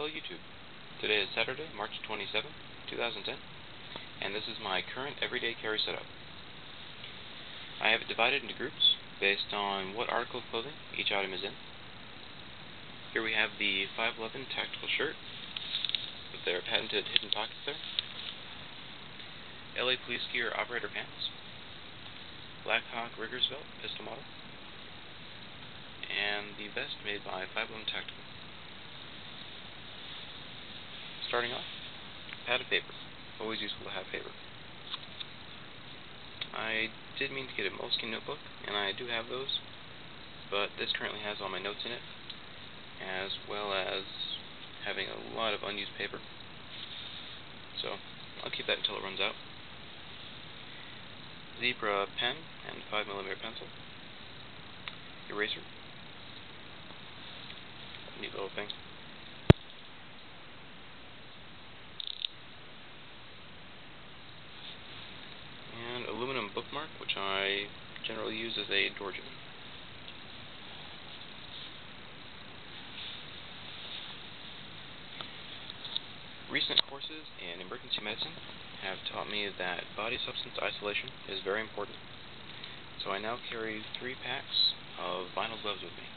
Hello YouTube. Today is Saturday, March 27, 2010, and this is my current everyday carry setup. I have it divided into groups based on what article of clothing each item is in. Here we have the 511 tactical shirt with their patented hidden pockets there. LA Police Gear operator pants. Black Hawk Riggers belt pistol model. And the vest made by 511 Tactical. Starting off, pad of paper. Always useful to have paper. I did mean to get a moleskin notebook, and I do have those, but this currently has all my notes in it, as well as having a lot of unused paper. So I'll keep that until it runs out. Zebra pen and 5mm pencil. Eraser. Neat little thing. And aluminum bookmark, which I generally use as a door jamb. Recent courses in emergency medicine have taught me that body substance isolation is very important, so I now carry 3 packs of vinyl gloves with me.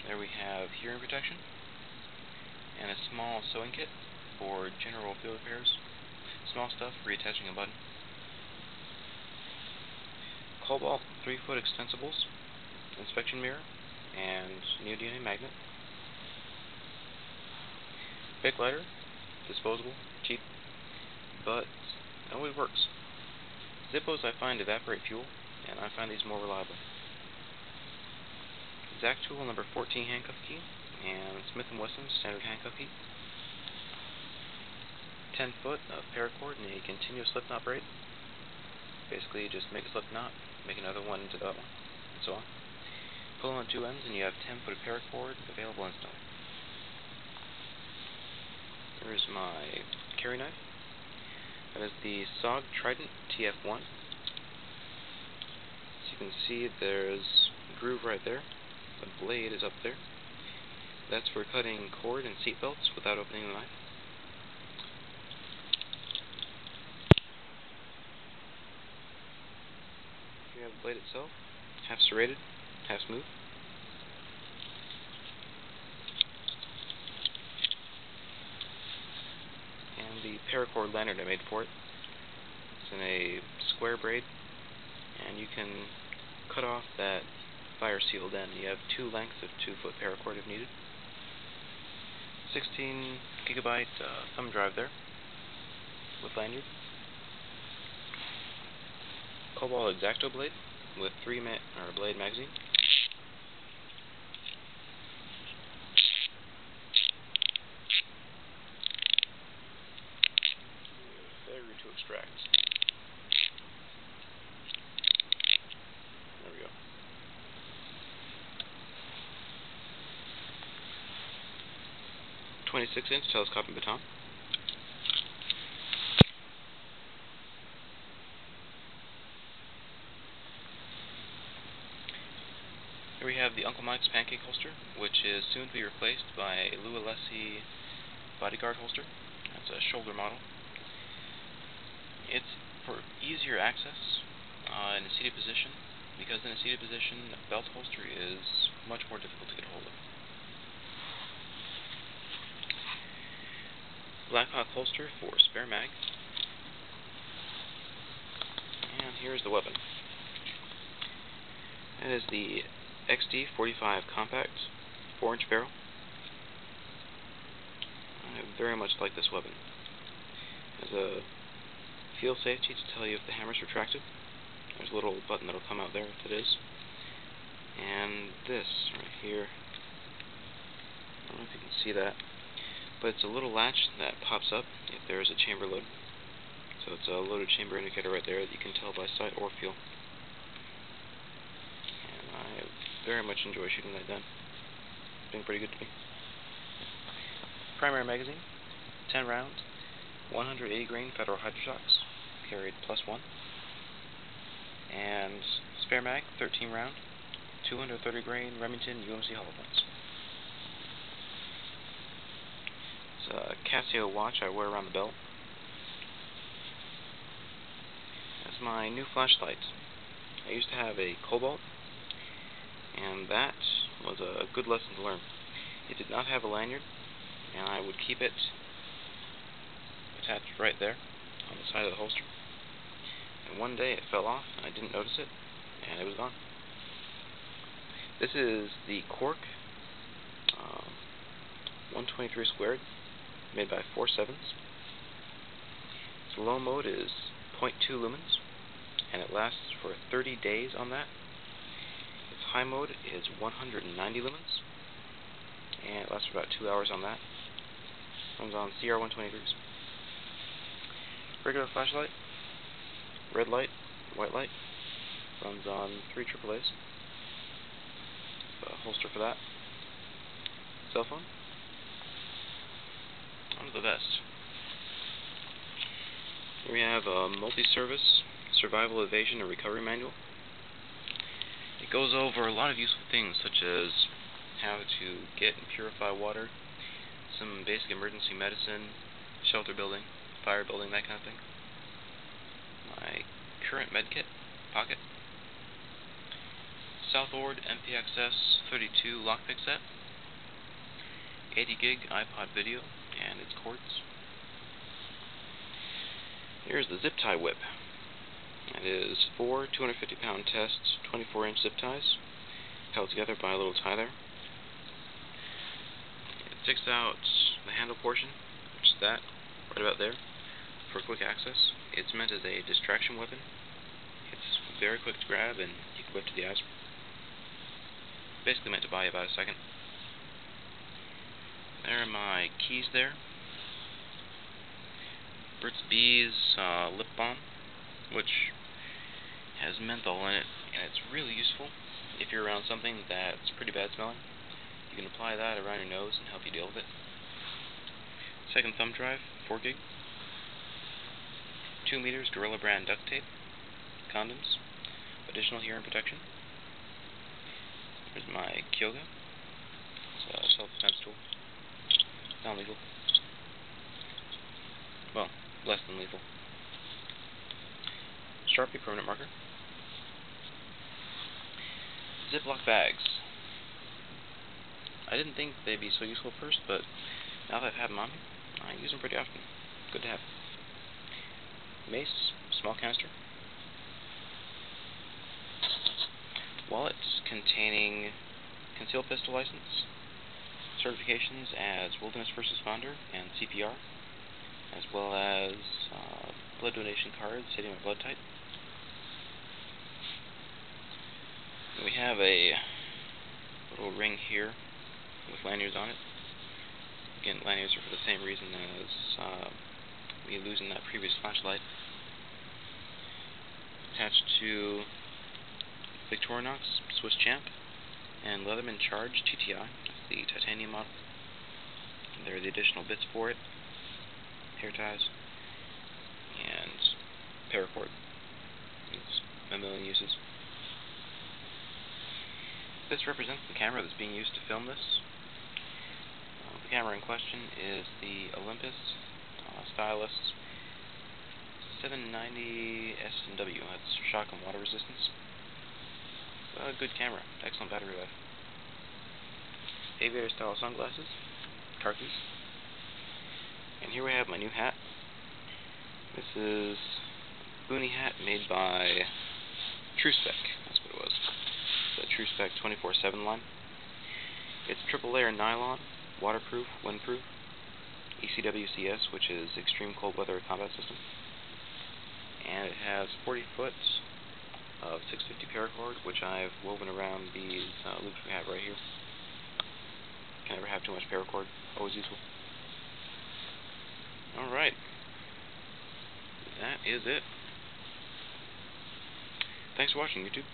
There we have hearing protection, and a small sewing kit for general field repairs, small stuff, reattaching a button. Cobalt 3-foot extensibles, inspection mirror, and neodymium magnet. Bic lighter, disposable, cheap, but it always works. Zippos I find evaporate fuel, and I find these more reliable. Zac tool number 14 handcuff key, and Smith & Wesson standard handcuff key. 10 foot of paracord and a continuous slip knot braid. Basically, you just make a slip knot, make another one into that one, and so on. Pull on 2 ends, and you have 10 foot of paracord available instantly. Here is my carry knife. That is the SOG Trident TF1. As you can see, there's a groove right there. The blade is up there. That's for cutting cord and seat belts without opening the knife. Here you have the blade itself, half serrated, half smooth. And the paracord lanyard I made for it. It's in a square braid, and you can cut off that fire sealed end. You have 2 lengths of 2-foot paracord if needed. 16 gigabyte thumb drive there with lanyard. Cobalt X-Acto blade with 3 blade magazine. Failure to extract. There we go. .26-inch telescopic baton. Here we have the Uncle Mike's pancake holster, which is soon to be replaced by a Lualessi bodyguard holster. That's a shoulder model. It's for easier access in a seated position, because in a seated position, a belt holster is much more difficult to get hold of. Black Hawk holster for spare mag. And here's the weapon. That is the XD45 compact 4-inch barrel. I very much like this weapon. There's a field safety to tell you if the hammer's retracted. There's a little button that'll come out there if it is. And this right here, I don't know if you can see that, but it's a little latch that pops up if there is a chamber load. So it's a loaded chamber indicator right there that you can tell by sight or feel. And I very much enjoy shooting that gun. It's been pretty good to me. Primary magazine, 10 rounds, 180 grain Federal Hydroshocks, carried +1. And spare mag, 13 round, 230 grain Remington UMC hollow points. It's a Casio watch I wear around the belt. That's my new flashlight. I used to have a Cobalt, and that was a good lesson to learn. It did not have a lanyard, and I would keep it attached right there on the side of the holster. And one day it fell off, and I didn't notice it, and it was gone. This is the Cork 123 squared, made by 4/7. Its low mode is 0.2 lumens, and it lasts for 30 days on that. Its high mode is 190 lumens, and it lasts for about 2 hours on that. Runs on CR 123s. Regular flashlight, red light, white light, runs on 3 AAAs. The holster for that. Cell phone. On to the vest. Here we have a multi-service survival, evasion, and recovery manual. It goes over a lot of useful things, such as how to get and purify water, some basic emergency medicine, shelter building, fire building, that kind of thing. My current medkit, pocket. Southward MPXS 32 lockpick set. 80 gig iPod video and its cords. Here's the zip tie whip. It is 4 250-pound test 24-inch zip ties held together by a little tie there. It sticks out the handle portion, which is that, right about there, for quick access. It's meant as a distraction weapon. It's very quick to grab, and you can whip to the eyes. Basically meant to buy you about a second. There are my keys there. Burt's Bees lip balm, which has menthol in it, and it's really useful if you're around something that's pretty bad smelling. You can apply that around your nose and help you deal with it. Second thumb drive, 4 gig. 2 meters Gorilla brand duct tape, condoms, additional hearing protection. There's my Kyoga. It's a self-defense tool. Non-lethal. Well, less than lethal. Sharpie permanent marker. Ziploc bags. I didn't think they'd be so useful at first, but now that I've had them on me, I use them pretty often. Good to have. Mace, small canister. Wallet containing concealed pistol license, certifications as wilderness first responder and CPR, as well as blood donation cards stating my blood type. We have a little ring here with lanyards on it. Again, lanyards are for the same reason as me losing that previous flashlight. Attached to Victorinox Swiss Champ and Leatherman Charge TTI. That's the titanium model. And there are the additional bits for it, hair ties, and paracord. It's a million uses. This represents the camera that's being used to film this. The camera in question is the Olympus Stylus 790 S&W. That's shock and water resistance. It's a good camera. Excellent battery life. Aviator style sunglasses. Car keys. And here we have my new hat. This is a boonie hat made by TrueSpec. That's what it was. The TrueSpec 24/7 line. It's triple layer nylon, waterproof, windproof, ECWCS, which is Extreme Cold Weather Combat System, and it has 40 foot of 650 paracord, which I've woven around these loops we have right here. Can never have too much paracord. Always useful. Alright. That is it. Thanks for watching, YouTube.